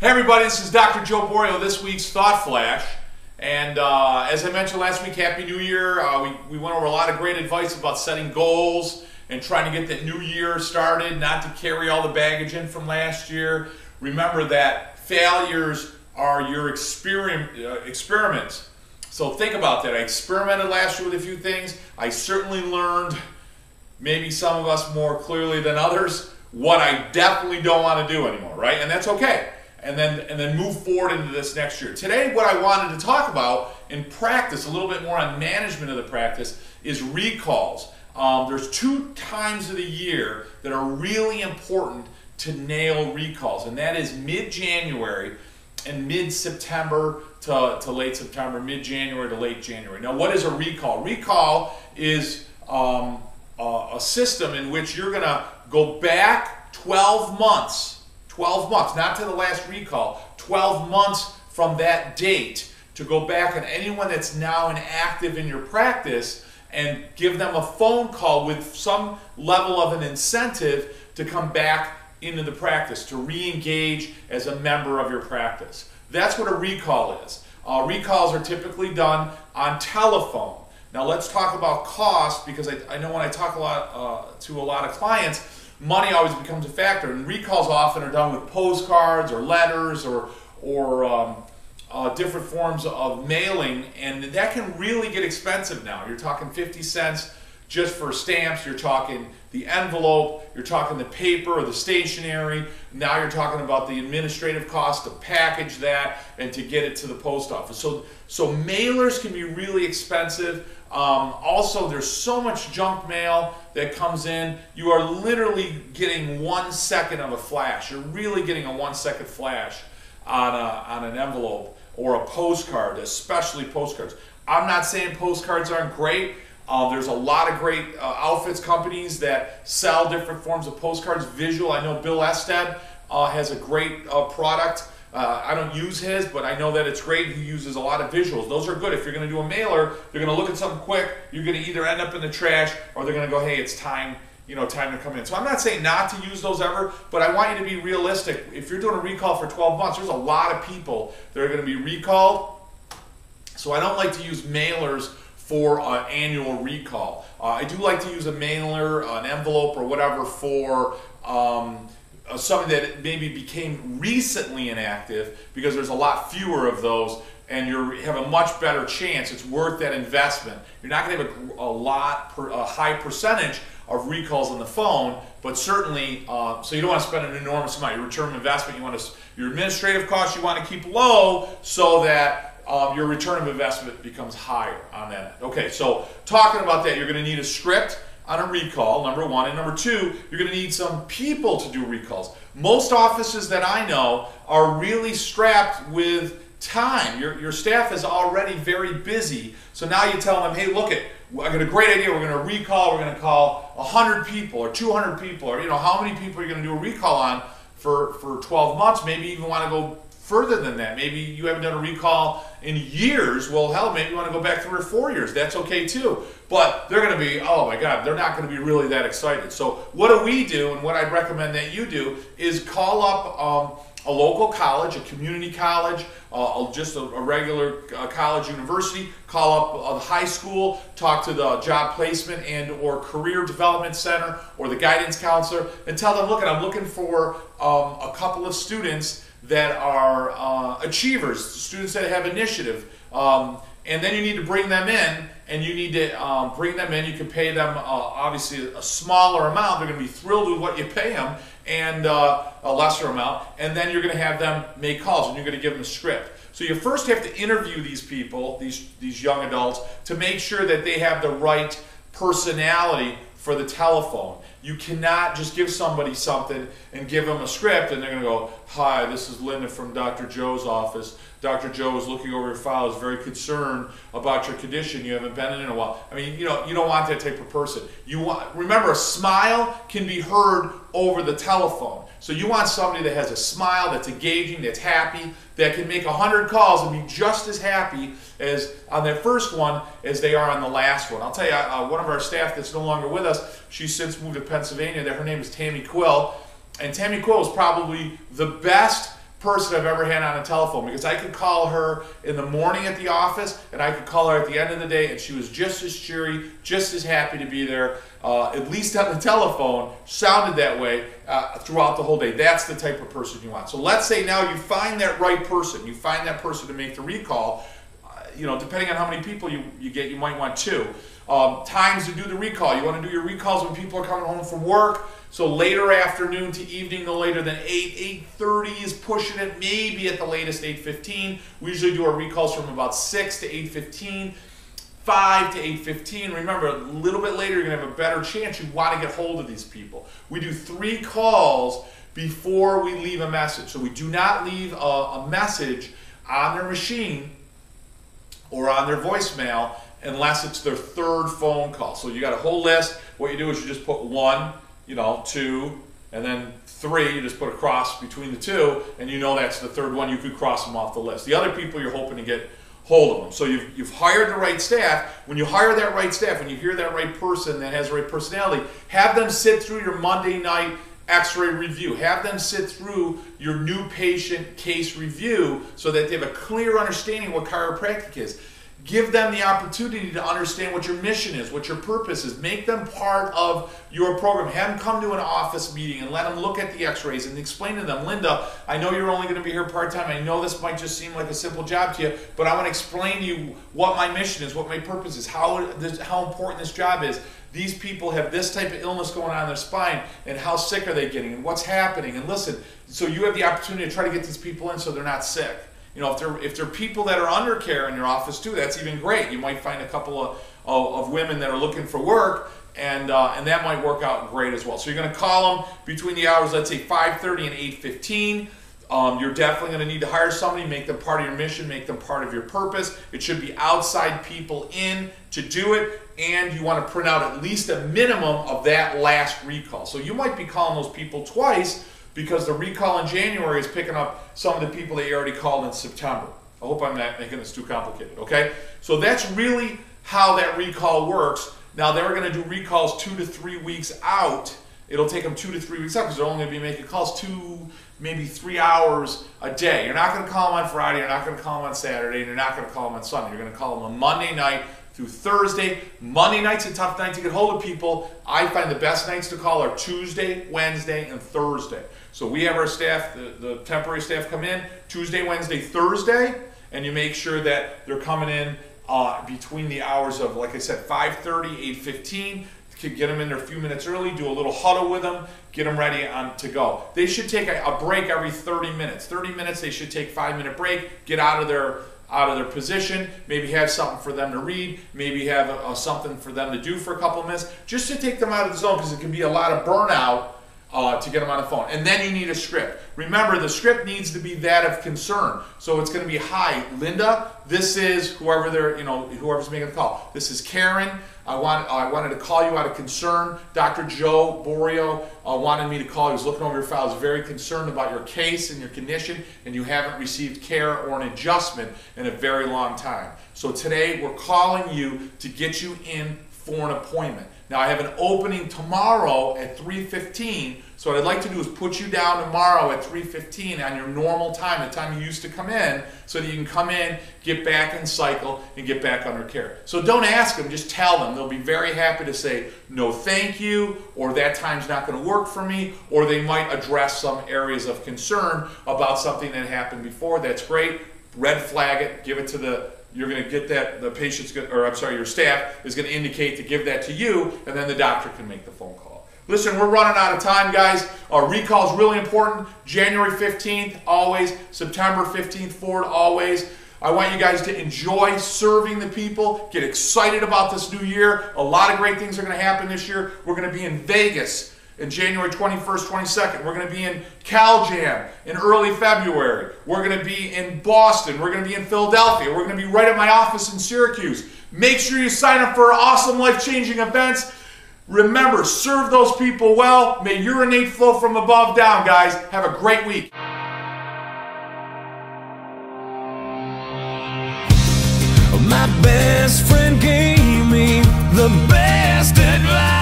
Hey everybody, this is Dr. Joe Borio, this week's Thought Flash. And as I mentioned last week, Happy New Year. We went over a lot of great advice about setting goals and trying to get that new year started, not to carry all the baggage in from last year. Remember that failures are your experiments. So think about that. I experimented last year with a few things. I certainly learned, maybe some of us more clearly than others, what I definitely don't want to do anymore, right? And that's okay. And then move forward into this next year. Today, what I wanted to talk about in practice, a little bit more on management of the practice, is recalls. There's 2 times of the year that are really important to nail recalls, and that is mid-January and mid-September to late September, mid-January to late January. Now, what is a recall? Recall is a system in which you're going to go back 12 months. 12 months, not to the last recall, 12 months from that date to go back and anyone that's now inactive in your practice and give them a phone call with some level of an incentive to come back into the practice, to re-engage as a member of your practice. That's what a recall is. Recalls are typically done on telephone. Now let's talk about cost, because I know when I talk to a lot of clients, money always becomes a factor, and recalls often are done with postcards or letters or different forms of mailing, and that can really get expensive now. You're talking 50 cents just for stamps, you're talking the envelope, you're talking the paper or the stationery, now you're talking about the administrative cost to package that and to get it to the post office. So mailers can be really expensive. Also, there's so much junk mail that comes in. You are literally getting 1 second of a flash. You're really getting a 1 second flash on an envelope or a postcard, especially postcards. I'm not saying postcards aren't great. There's a lot of great outfits companies that sell different forms of postcards. Visual, I know Bill Ested has a great product. I don't use his, but I know that it's great. He uses a lot of visuals. Those are good. If you're going to do a mailer, you're going to look at something quick, you're going to either end up in the trash or they're going to go, hey, it's time, time to come in. So I'm not saying not to use those ever, but I want you to be realistic. If you're doing a recall for 12 months, there's a lot of people that are going to be recalled. So I don't like to use mailers for an annual recall. I do like to use a mailer, an envelope, or whatever for something that maybe became recently inactive, because there's a lot fewer of those and you have a much better chance. It's worth that investment. You're not going to have a high percentage of recalls on the phone, but certainly, so you don't want to spend an enormous amount. Your return on investment, your administrative costs you want to keep low so that your return of investment becomes higher on that. Okay, so talking about that, you're going to need a script on a recall, number 1, and number 2, you're going to need some people to do recalls. Most offices that I know are really strapped with time. Your staff is already very busy, so now you tell them, hey, look, I got a great idea. We're going to recall. We're going to call 100 people or 200 people, or how many people are you going to do a recall on for 12 months? Maybe you even want to go further than that. Maybe you haven't done a recall in years. Well, hell, maybe you want to go back 3 or 4 years. That's okay too. But they're going to be, oh my God, they're not going to be really that excited. So what do we do, and what I'd recommend that you do, is call up a local college, a community college, just a regular college, university. Call up the high school, talk to the job placement and or career development center or the guidance counselor, and tell them, look, I'm looking for a couple of students that are achievers, students that have initiative, and then you need to bring them in, and you need to bring them in. You can pay them obviously a smaller amount. They're going to be thrilled with what you pay them, and a lesser amount, and then you're going to have them make calls, and you're going to give them a script. So you first have to interview these people, these young adults, to make sure that they have the right personality for the telephone. You cannot just give somebody something and give them a script and they're going to go, hi, this is Linda from Dr. Joe's office. Dr. Joe is looking over your file, is very concerned about your condition. You haven't been in a while. I mean, you don't want that type of person. Remember, a smile can be heard over the telephone. So you want somebody that has a smile, that's engaging, that's happy, that can make 100 calls and be just as happy as on that first one as they are on the last one. I'll tell you, one of our staff that's no longer with us, she's since moved to Pennsylvania. Her name is Tammy Quill. And Tammy Quill is probably the best person I've ever had on a telephone, because I could call her in the morning at the office and I could call her at the end of the day, and she was just as cheery, just as happy to be there, at least on the telephone, sounded that way throughout the whole day. That's the type of person you want. So let's say now you find that right person, you find that person to make the recall. You know, depending on how many people you get, you might want 2. Times to do the recall. You want to do your recalls when people are coming home from work. So later afternoon to evening, no later than 8:30 is pushing it, maybe at the latest 8:15. We usually do our recalls from about 6 to 8:15, 5 to 8:15. Remember, a little bit later, you're going to have a better chance. You want to get hold of these people. We do 3 calls before we leave a message. So we do not leave a message on their machine or on their voicemail unless it's their 3rd phone call. So you got a whole list. What you do is you just put 1, 2, and then 3, you just put a cross between the 2, and you know that's the 3rd one. You could cross them off the list. The other people, you're hoping to get hold of them. So you've hired the right staff. When you hire that right staff, when you hear that right person that has the right personality, have them sit through your Monday night X-ray review. Have them sit through your new patient case review so that they have a clear understanding of what chiropractic is. Give them the opportunity to understand what your mission is, what your purpose is. Make them part of your program. Have them come to an office meeting and let them look at the x-rays and explain to them, Linda, I know you're only going to be here part-time. I know this might just seem like a simple job to you, but I want to explain to you what my mission is, what my purpose is, how important this job is. These people have this type of illness going on in their spine, and how sick are they getting, and what's happening. And listen, so you have the opportunity to try to get these people in so they're not sick. You know, if they're people that are under care in your office too, that's even great. You might find a couple of women that are looking for work, and that might work out great as well. So you're going to call them between the hours, let's say 5:30 and 8:15. You're definitely going to need to hire somebody, make them part of your mission, make them part of your purpose. It should be outside people in to do it, and you want to print out at least a minimum of that last recall. So you might be calling those people twice, because the recall in January is picking up some of the people that you already called in September. I hope I'm not making this too complicated, okay? So that's really how that recall works. Now, they're going to do recalls 2 to 3 weeks out. It'll take them 2 to 3 weeks out because they're only going to be making calls 2, maybe 3 hours a day. You're not going to call them on Friday, you're not going to call them on Saturday, and you're not going to call them on Sunday. You're going to call them on Monday night through Thursday. Monday night's a tough night to get hold of people. I find the best nights to call are Tuesday, Wednesday, and Thursday. So we have our staff, the temporary staff, come in Tuesday, Wednesday, Thursday, and you make sure that they're coming in between the hours of, like I said, 5:30, 8:15. Get them in there a few minutes early, do a little huddle with them, get them ready to go. They should take a break every 30 minutes. 30 minutes, they should take 5-minute break, get out of their position, maybe have something for them to read, maybe have something for them to do for a couple of minutes, just to take them out of the zone, because it can be a lot of burnout to get them on the phone. And then you need a script. Remember, the script needs to be that of concern. So it's going to be, hi, Linda, this is whoever's making the call. This is Karen. I wanted to call you out of concern. Dr. Joe Borio wanted me to call. He was looking over your file. He was very concerned about your case and your condition, and you haven't received care or an adjustment in a very long time. So today we're calling you to get you in for an appointment. Now, I have an opening tomorrow at 3:15, so what I'd like to do is put you down tomorrow at 3:15 on your normal time, the time you used to come in, so that you can come in, get back in cycle, and get back under care. So don't ask them, just tell them. They'll be very happy to say, no thank you, or that time's not going to work for me, or they might address some areas of concern about something that happened before. That's great. Red flag it, give it to you're going to get that, your staff is going to indicate to give that to you, and then the doctor can make the phone call. Listen, we're running out of time, guys. Our recall is really important. January 15th, always. September 15th forward, always. I want you guys to enjoy serving the people. Get excited about this new year. A lot of great things are going to happen this year. We're going to be in Vegas in January 21st, 22nd. We're going to be in CalJam in early February. We're going to be in Boston. We're going to be in Philadelphia. We're going to be right at my office in Syracuse. Make sure you sign up for awesome, life-changing events. Remember, serve those people well. May your innate flow from above down, guys. Have a great week. My best friend gave me the best advice.